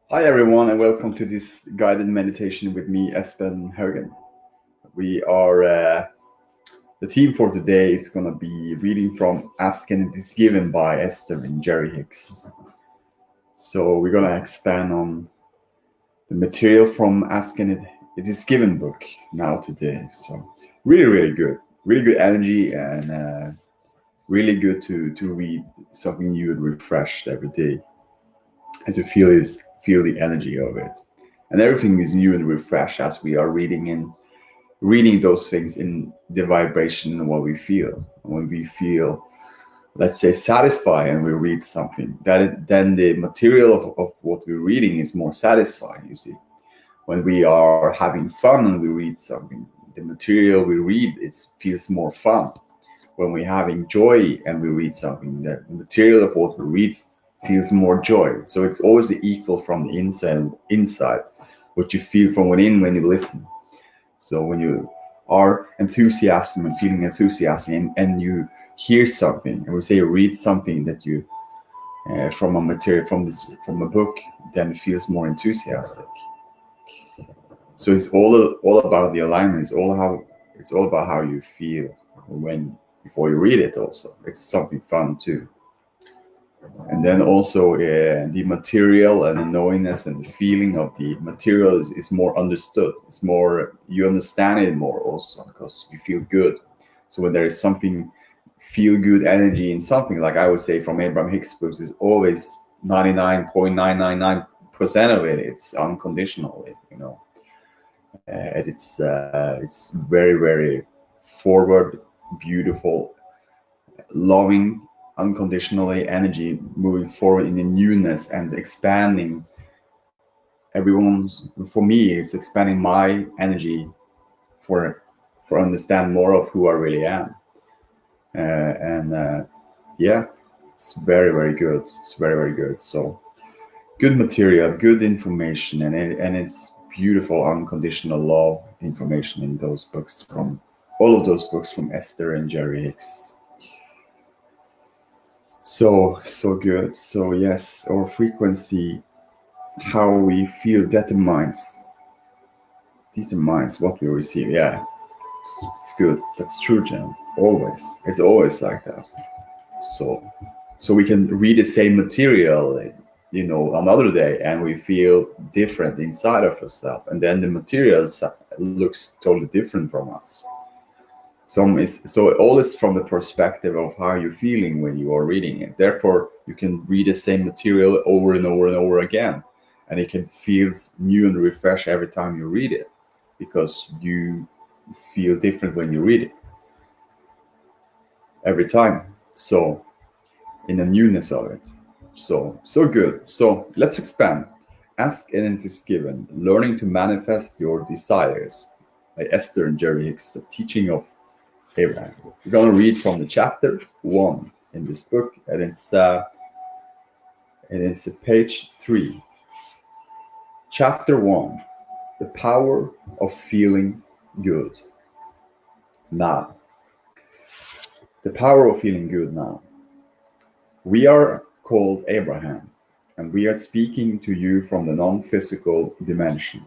Hi everyone, and welcome to this guided meditation with me, Espen Haugen. We are the theme for today is going to be reading from Ask and It Is Given by Esther and Jerry Hicks. So we're going to expand on the material from Ask and It Is Given book now today. So really good energy, and really good to read something new and refreshed every day, and to feel the energy of it. And everything is new and refreshed as we are reading those things in the vibration of what we feel. When we feel, let's say, satisfied and we read something, then the material of what we're reading is more satisfying, you see. When we are having fun and we read something, the material we read feels more fun. When we're having joy and we read something, the material of what we read feels more joy. So it's always the equal from the inside, what you feel from within when you listen. So when you are enthusiastic and feeling enthusiastic, and you hear something, and we say read something that you from a material from a book, then it feels more enthusiastic. So it's all about the alignment. It's all about how you feel when before you read it. Also, it's something fun too. And then also the material and the knowingness and the feeling of the material is more understood. It's more, you understand it more also because you feel good. So when there is something, feel good energy in something, like I would say from Abraham Hicks books, is always 99.999% of it, it's unconditional, and it's very forward, beautiful, loving, unconditionally energy, moving forward in the newness and expanding everyone's. For me, it's expanding my energy for understand more of who I really am. And yeah, it's very good. It's very good. So good material, good information, and it's beautiful unconditional love information in those books, from all of those books from Esther and Jerry Hicks. So good. So yes, our frequency, how we feel determines what we receive. Yeah, it's good. That's true, Jen. Always, it's always like that. So we can read the same material, another day, and we feel different inside of ourselves, and then the material looks totally different from us. So all is from the perspective of how you're feeling when you are reading it. Therefore, you can read the same material over and over and over again, and it can feel new and refresh every time you read it, because you feel different when you read it every time. So in the newness of it. So good. So let's expand. Ask and it is given. Learning to manifest your desires by Esther and Jerry Hicks, the teaching of Abraham. We're going to read from the chapter 1 in this book, and it's page 3. Chapter 1: The power of feeling good. Now, the power of feeling good now. We are called Abraham, and we are speaking to you from the non-physical dimension.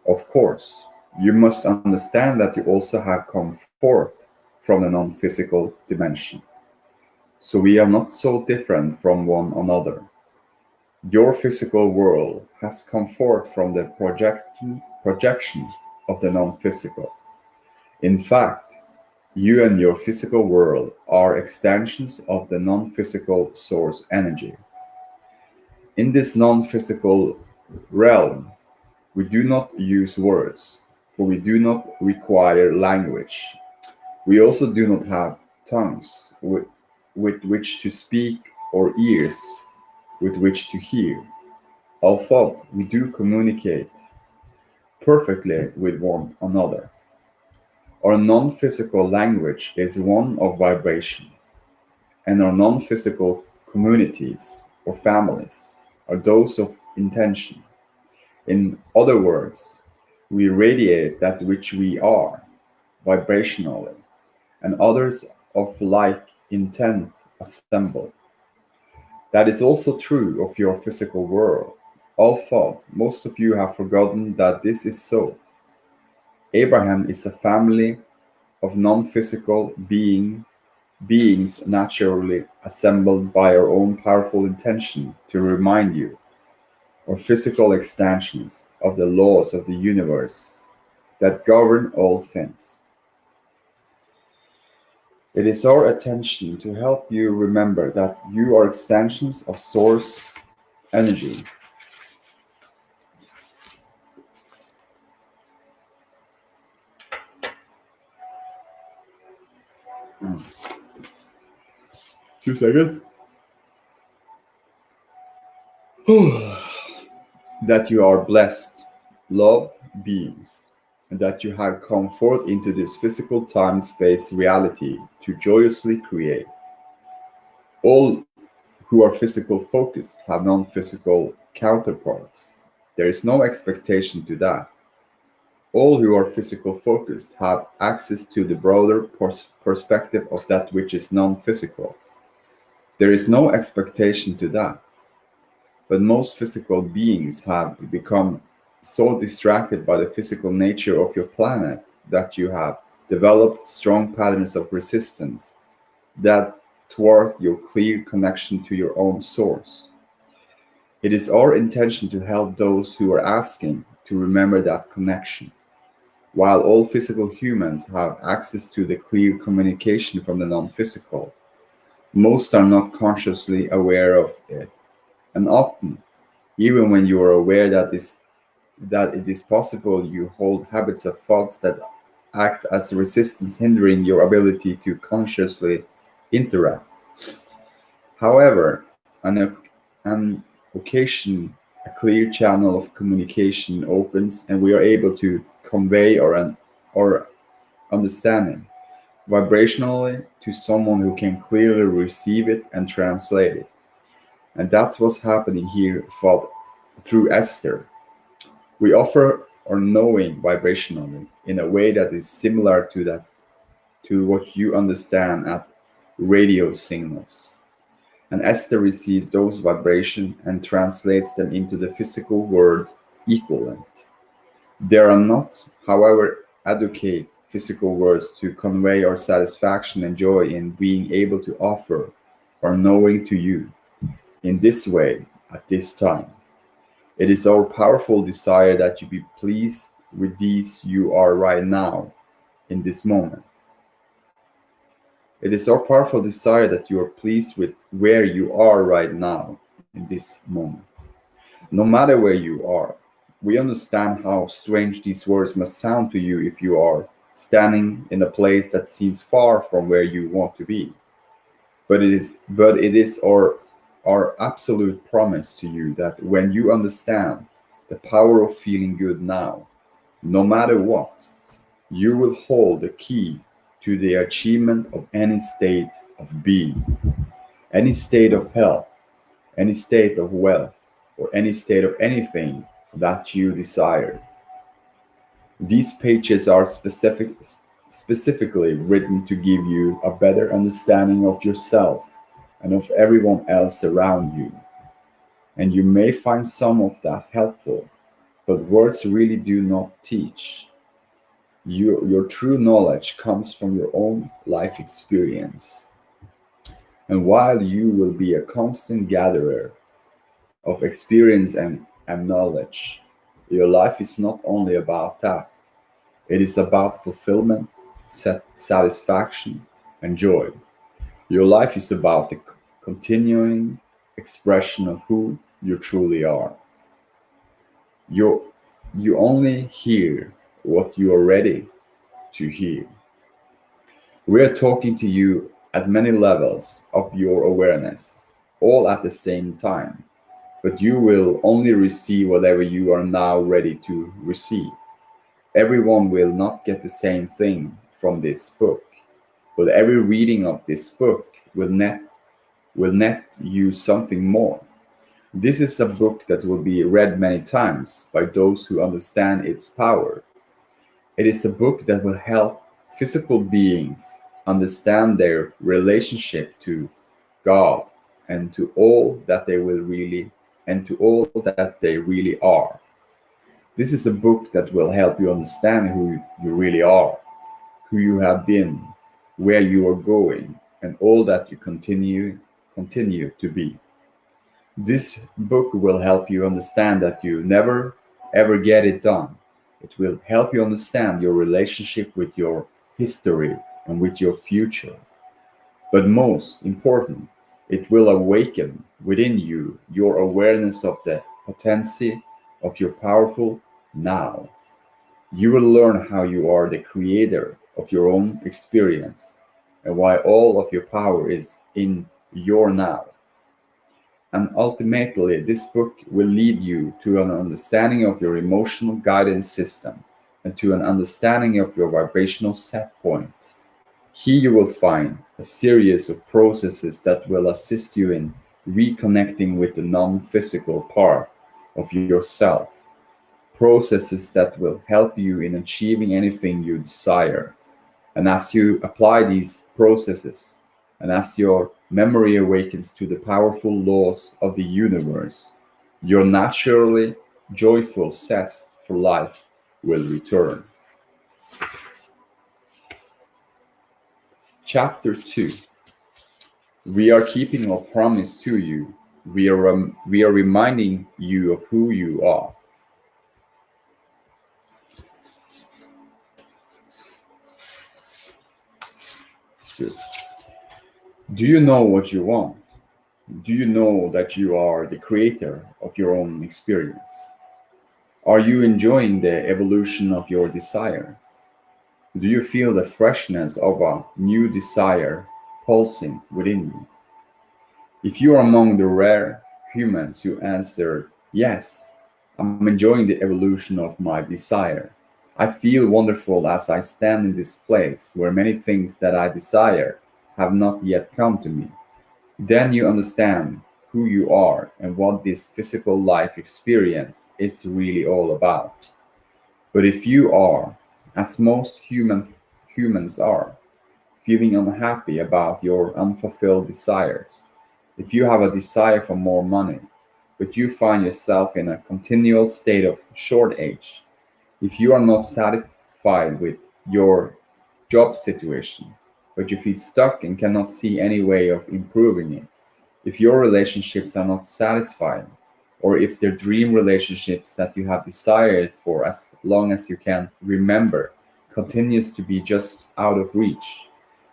Of course, you must understand that you also have come forth from the non-physical dimension. So we are not so different from one another. Your physical world has come forth from the projection of the non-physical. In fact, you and your physical world are extensions of the non-physical source energy. In this non-physical realm, we do not use words, for we do not require language. We also do not have tongues with which to speak, or ears with which to hear. Although we do communicate perfectly with one another. Our non-physical language is one of vibration, and our non-physical communities or families are those of intention. In other words, we radiate that which we are vibrationally, and others of like intent assemble. That is also true of your physical world. Although most of you have forgotten that this is so. Abraham is a family of non-physical beings naturally assembled by our own powerful intention to remind you, or physical extensions of the laws of the universe that govern all things. It is our attention to help you remember that you are extensions of source energy. Mm. 2 seconds. That you are blessed, loved beings, and that you have come forth into this physical time-space reality to joyously create. All who are physical focused have non-physical counterparts. There is no expectation to that. All who are physical focused have access to the broader perspective of that which is non-physical. There is no expectation to that. But most physical beings have become so distracted by the physical nature of your planet that you have developed strong patterns of resistance that thwart your clear connection to your own source. It is our intention to help those who are asking to remember that connection. While all physical humans have access to the clear communication from the non-physical, most are not consciously aware of it. And often, even when you are aware that it is possible, you hold habits of thoughts that act as resistance, hindering your ability to consciously interact. However, an occasion, a clear channel of communication opens, and we are able to convey our understanding vibrationally to someone who can clearly receive it and translate it. And that's what's happening here through Esther. We offer our knowing vibrationally in a way that is similar to what you understand at radio signals. And Esther receives those vibrations and translates them into the physical word equivalent. There are not, however, adequate physical words to convey our satisfaction and joy in being able to offer our knowing to you in this way at this time. It is our powerful desire that you be pleased with these you are right now in this moment. It is our powerful desire that you are pleased with where you are right now in this moment. No matter where you are, we understand how strange these words must sound to you if you are standing in a place that seems far from where you want to be. But it is our absolute promise to you that when you understand the power of feeling good now, no matter what, you will hold the key to the achievement of any state of being, any state of health, any state of wealth, or any state of anything that you desire. These pages are specifically written to give you a better understanding of yourself and of everyone else around you. And you may find some of that helpful, but words really do not teach. Your true knowledge comes from your own life experience. And while you will be a constant gatherer of experience and knowledge, your life is not only about that. It is about fulfillment, satisfaction, and joy. Your life is about the continuing expression of who you truly are. You, you only hear what you are ready to hear. We are talking to you at many levels of your awareness, all at the same time, but you will only receive whatever you are now ready to receive. Everyone will not get the same thing from this book, but every reading of this book will net you something more. This is a book that will be read many times by those who understand its power. It is a book that will help physical beings understand their relationship to God and to all that they really are. This is a book that will help you understand who you really are, who you have been, where you are going, and all that you continue to be. This book will help you understand that you never ever get it done. It will help you understand your relationship with your history and with your future. But most important, it will awaken within you your awareness of the potency of your powerful now. You will learn how you are the creator of your own experience and why all of your power is in your now. And ultimately, this book will lead you to an understanding of your emotional guidance system and to an understanding of your vibrational set point. Here you will find a series of processes that will assist you in reconnecting with the non-physical part of yourself, processes that will help you in achieving anything you desire. And as you apply these processes, and as your memory awakens to the powerful laws of the universe, your naturally joyful zest for life will return. Chapter 2. We are keeping our promise to you. We are reminding you of who you are. Good. Do you know what you want? Do you know that you are the creator of your own experience? Are you enjoying the evolution of your desire? Do you feel the freshness of a new desire pulsing within you? If you are among the rare humans who answer, yes, I'm enjoying the evolution of my desire. I feel wonderful as I stand in this place where many things that I desire have not yet come to me. Then you understand who you are and what this physical life experience is really all about. But if you are, as most humans are, feeling unhappy about your unfulfilled desires, if you have a desire for more money, but you find yourself in a continual state of shortage, if you are not satisfied with your job situation, but you feel stuck and cannot see any way of improving it, if your relationships are not satisfied, or if the dream relationships that you have desired for as long as you can remember continues to be just out of reach,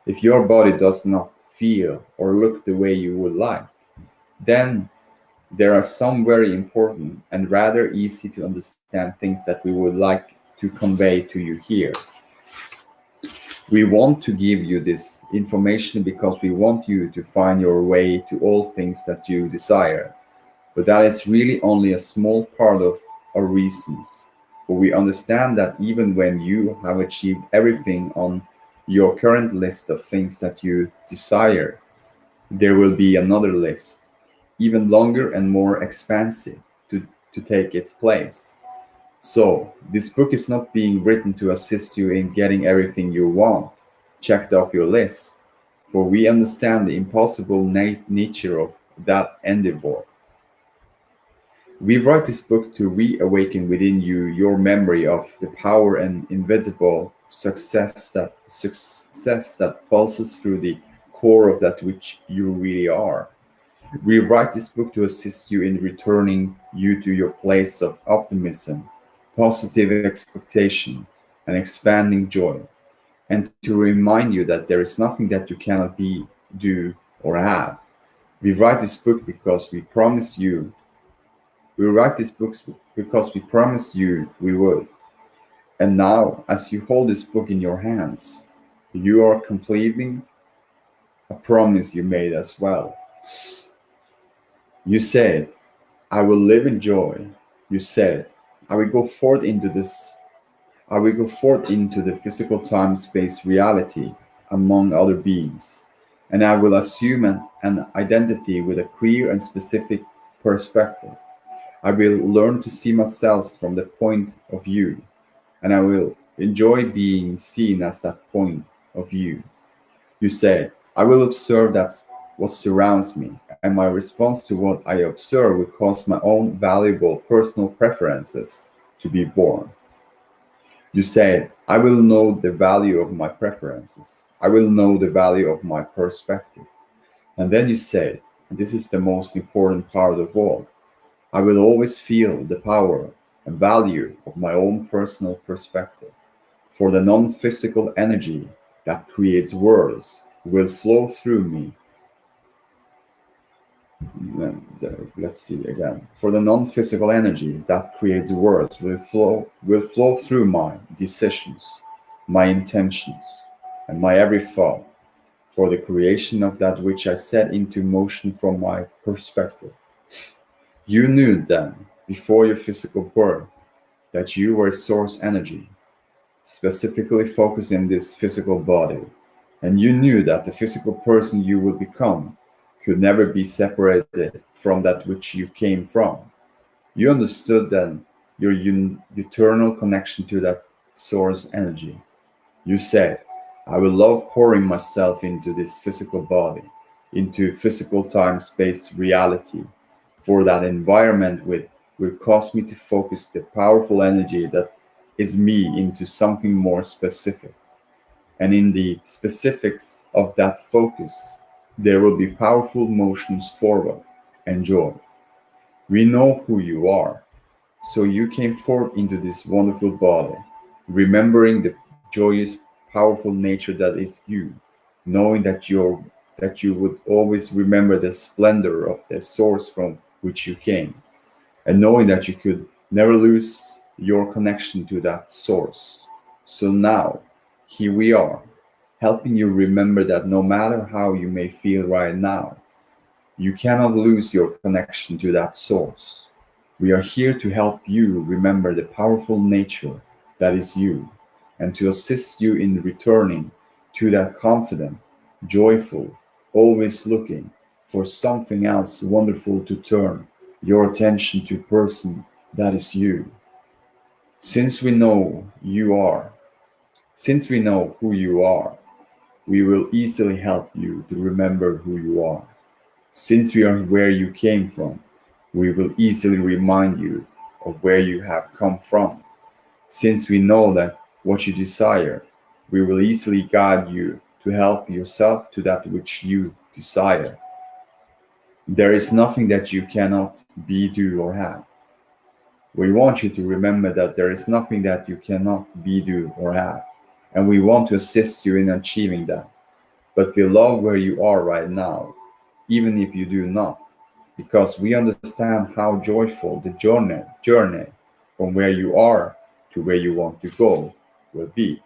if your body does not feel or look the way you would like, then there are some very important and rather easy to understand things that we would like to convey to you here. We want to give you this information because we want you to find your way to all things that you desire. But that is really only a small part of our reasons. For we understand that even when you have achieved everything on your current list of things that you desire, there will be another list, even longer and more expansive, to take its place. So, this book is not being written to assist you in getting everything you want checked off your list, for we understand the impossible nature of that endeavor. We write this book to reawaken within you your memory of the power and inevitable success that pulses through the core of that which you really are. We write this book to assist you in returning you to your place of optimism, positive expectation, and expanding joy, and to remind you that there is nothing that you cannot be, do, or have. We write this book because we promised you. We write these books because we promised you we would. And now, as you hold this book in your hands, you are completing a promise you made as well. You said, I will live in joy. You said, I will go forth into this. I will go forth into the physical time-space reality among other beings, and I will assume an identity with a clear and specific perspective. I will learn to see myself from the point of view, and I will enjoy being seen as that point of view. You say, I will observe that what surrounds me and my response to what I observe will cause my own valuable personal preferences to be born. You said, I will know the value of my preferences. I will know the value of my perspective. And then you said, and this is the most important part of all, I will always feel the power and value of my own personal perspective. For the non physical energy that creates worlds will flow through me. Let's see again. For the non physical energy that creates worlds will flow through my decisions, my intentions, and my every thought for the creation of that which I set into motion from my perspective. You knew then, before your physical birth, that you were source energy, specifically focused in this physical body, and you knew that the physical person you would become could never be separated from that which you came from. You understood then your eternal connection to that source energy. You said, I will love pouring myself into this physical body, into physical time space reality, for that environment will cause me to focus the powerful energy that is me into something more specific. And in the specifics of that focus, there will be powerful motions forward and joy. We know who you are, so you came forth into this wonderful body, remembering the joyous, powerful nature that is you, knowing that you would always remember the splendor of the source from which you came, and knowing that you could never lose your connection to that source. So now, here we are, helping you remember that no matter how you may feel right now, you cannot lose your connection to that source. We are here to help you remember the powerful nature that is you, and to assist you in returning to that confident, joyful, always looking for something else wonderful to turn your attention to person that is you. Since we know you are, since we know who you are, we will easily help you to remember who you are. Since we are where you came from, we will easily remind you of where you have come from. Since we know that what you desire, we will easily guide you to help yourself to that which you desire. There is nothing that you cannot be, do, or have. We want you to remember that there is nothing that you cannot be, do, or have, and we want to assist you in achieving that. But we love where you are right now, even if you do not, because we understand how joyful the journey from where you are to where you want to go will be.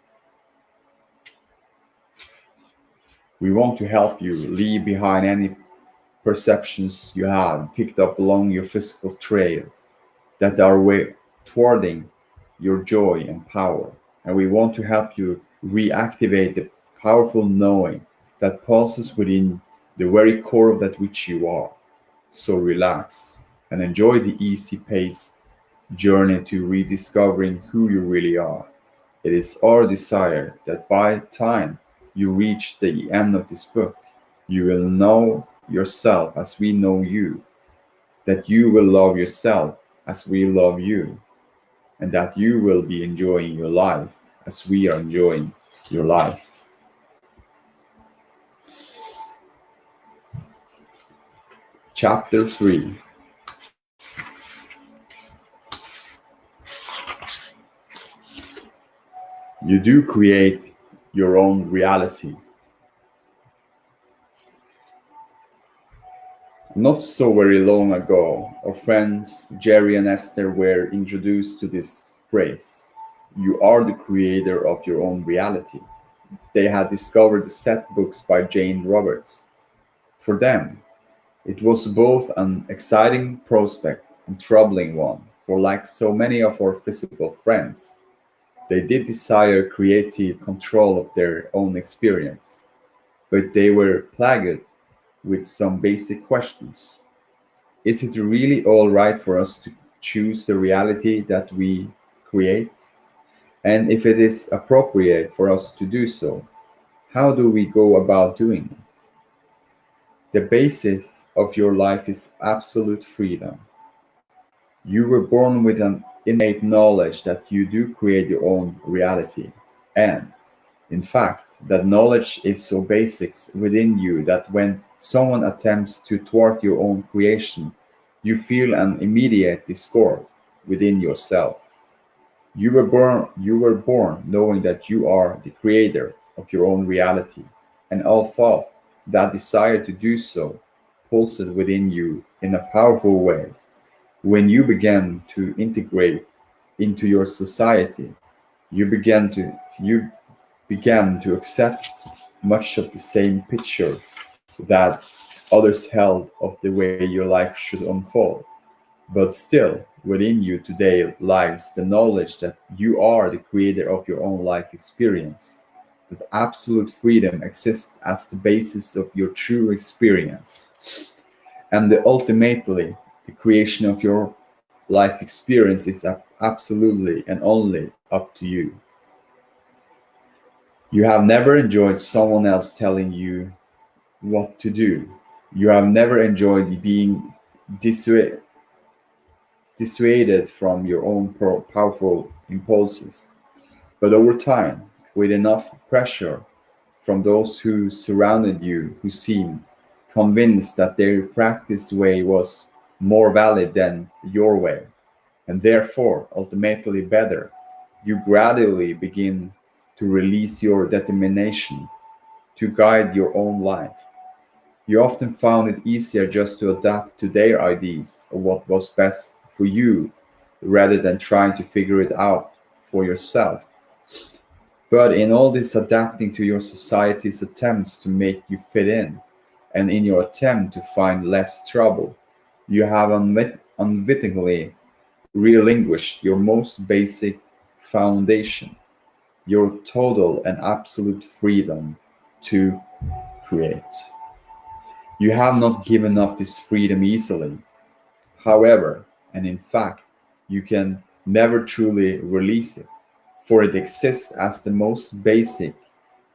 We want to help you leave behind any perceptions you have picked up along your physical trail that are way thwarting your joy and power. And we want to help you reactivate the powerful knowing that pulses within the very core of that which you are. So relax and enjoy the easy paced journey to rediscovering who you really are. It is our desire that by the time you reach the end of this book, you will know yourself as we know you, that you will love yourself as we love you, and that you will be enjoying your life as we are enjoying your life. Chapter 3. You do create your own reality. Not so very long ago, our friends Jerry and Esther were introduced to this phrase. You are the creator of your own reality. They had discovered the set books by Jane Roberts. For them, it was both an exciting prospect and troubling one, for like so many of our physical friends, they did desire creative control of their own experience, but they were plagued with some basic questions. Is it really all right for us to choose the reality that we create? And if it is appropriate for us to do so, how do we go about doing it? The basis of your life is absolute freedom. You were born with an innate knowledge that you do create your own reality. And, in fact, that knowledge is so basic within you that when someone attempts to thwart your own creation, you feel an immediate discord within yourself. You were born knowing that you are the creator of your own reality, and all thought that desire to do so pulsed within you in a powerful way. When you began to integrate into your society, you began to accept much of the same picture that others held of the way your life should unfold. But still, within you today lies the knowledge that you are the creator of your own life experience, that absolute freedom exists as the basis of your true experience, and ultimately, the creation of your life experience is absolutely and only up to you. You have never enjoyed someone else telling you what to do. You have never enjoyed being dissuaded from your own powerful impulses. But over time, with enough pressure from those who surrounded you, who seemed convinced that their practiced way was more valid than your way, and therefore ultimately better, you gradually begin to release your determination to guide your own life. You often found it easier just to adapt to their ideas of what was best for you rather than trying to figure it out for yourself. But in all this adapting to your society's attempts to make you fit in, and in your attempt to find less trouble, you have unwittingly relinquished your most basic foundation, your total and absolute freedom to create. You have not given up this freedom easily. However, and in fact, you can never truly release it, for it exists as the most basic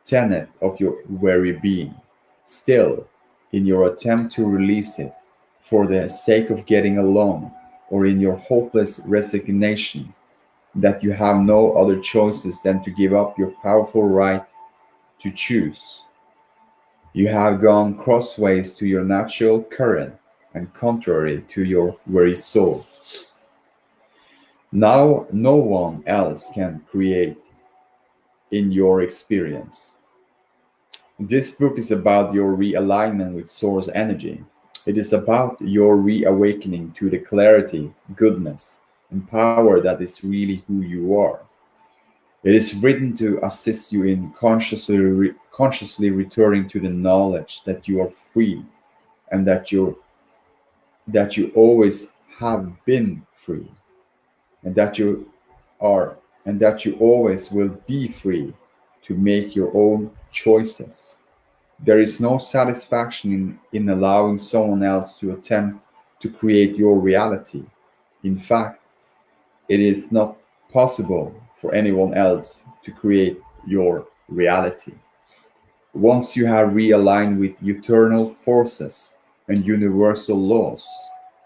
tenet of your very being. Still, in your attempt to release it, for the sake of getting along, or in your hopeless resignation that you have no other choices than to give up your powerful right to choose, you have gone crossways to your natural current and contrary to your very soul. Now, no one else can create in your experience. This book is about your realignment with source energy. It is about your reawakening to the clarity, goodness, and power that is really who you are. It is written to assist you in consciously returning to the knowledge that you are free and that you always have been free, and that you are and that you always will be free to make your own choices. There is no satisfaction in allowing someone else to attempt to create your reality. In fact, it is not possible for anyone else to create your reality. Once you have realigned with eternal forces and universal laws,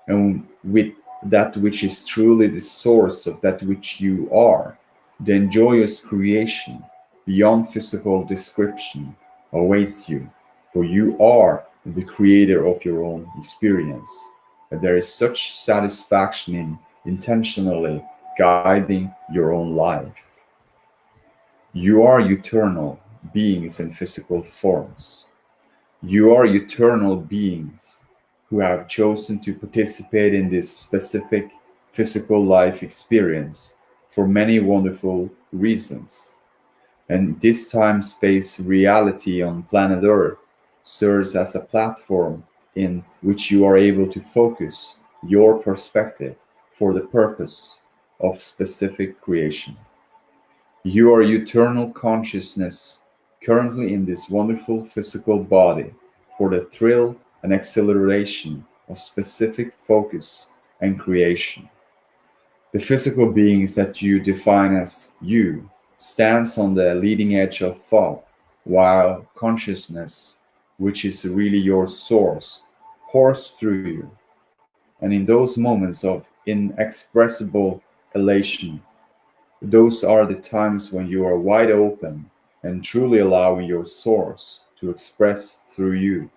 and with that which is truly the source of that which you are, then joyous creation beyond physical description awaits you, for you are the creator of your own experience. And there is such satisfaction in intentionally guiding your own life. You are eternal beings in physical forms. You are eternal beings who have chosen to participate in this specific physical life experience for many wonderful reasons. And this time space reality on planet Earth serves as a platform in which you are able to focus your perspective for the purpose of specific creation. You are eternal consciousness currently in this wonderful physical body for the thrill and exhilaration of specific focus and creation. The physical beings that you define as you stands on the leading edge of thought, while consciousness which is really your source, pours through you. And in those moments of inexpressible elation, those are the times when you are wide open and truly allowing your source to express through you.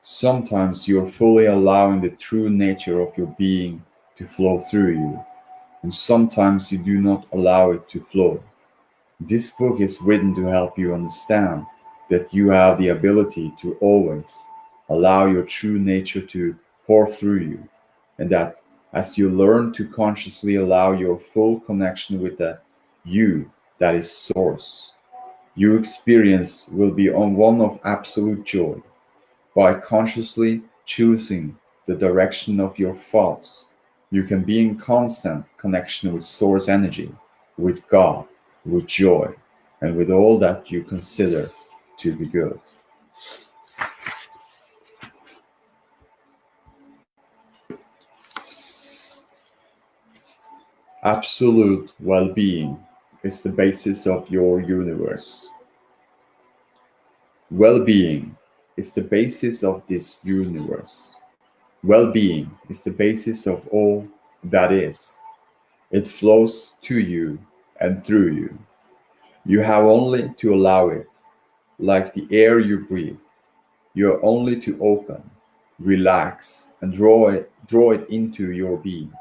Sometimes you are fully allowing the true nature of your being to flow through you, and sometimes you do not allow it to flow. This book is written to help you understand that you have the ability to always allow your true nature to pour through you, and that as you learn to consciously allow your full connection with the you that is source, your experience will be on one of absolute joy. By consciously choosing the direction of your thoughts, you can be in constant connection with source energy, with God, with joy, and with all that you consider to be good. Absolute well-being is the basis of your universe. Well-being is the basis of this universe. Well-being is the basis of all that is. It flows to you and through you. You have only to allow it, like the air you breathe. You are only to open, relax, and draw it into your being.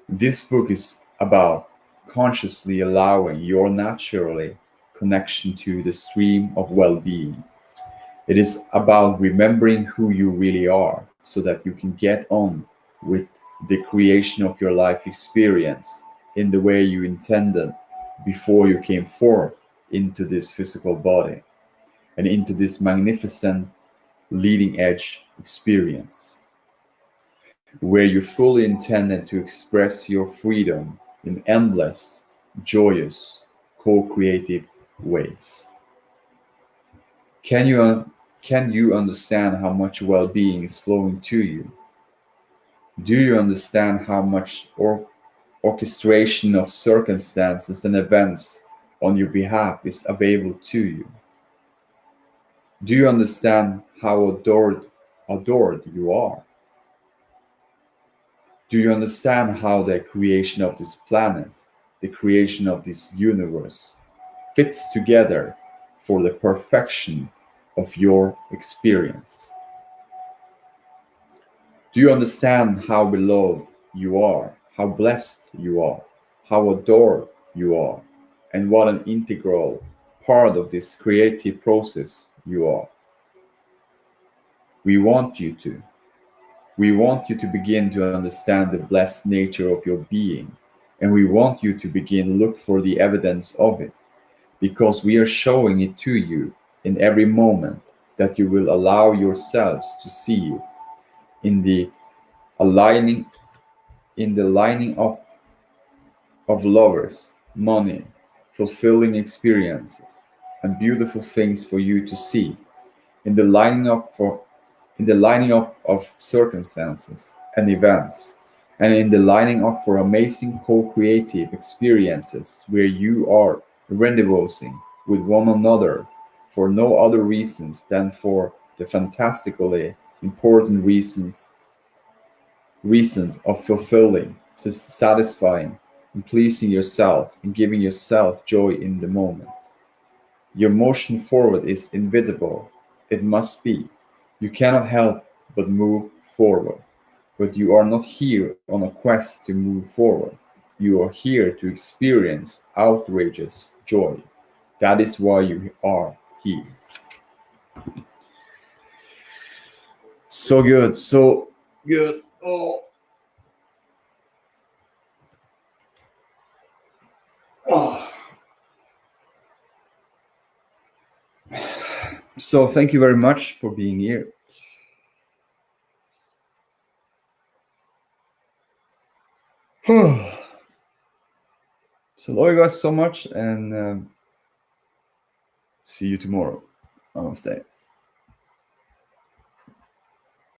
This book is about consciously allowing your naturally connection to the stream of well-being. It is about remembering who you really are so that you can get on with the creation of your life experience in the way you intended before you came forth into this physical body and into this magnificent leading edge experience, where you fully intended to express your freedom in endless, joyous, co-creative ways. Can you can you understand how much well-being is flowing to you? Do you understand how much orchestration of circumstances and events on your behalf is available to you? Do you understand how adored you are? Do you understand how the creation of this planet, the creation of this universe, fits together for the perfection of your experience? Do you understand how beloved you are, how blessed you are, how adored you are, and what an integral part of this creative process you are? We want you to. We want you to begin to understand the blessed nature of your being, and we want you to begin look for the evidence of it, because we are showing it to you in every moment that you will allow yourselves to see it in the aligning in the lining up of lovers, money, fulfilling experiences, and beautiful things for you to see, in the lining up for in the lining up of circumstances and events, and in the lining up for amazing co-creative experiences where you are rendezvousing with one another for no other reasons than for the fantastically important reasons of fulfilling, satisfying, and pleasing yourself and giving yourself joy in the moment. Your motion forward is inevitable. It must be. You cannot help but move forward. But you are not here on a quest to move forward. You are here to experience outrageous joy. That is why you are here. So good, so good. Oh. Oh. So thank you very much for being here. So love you guys so much, and see you tomorrow. Namaste.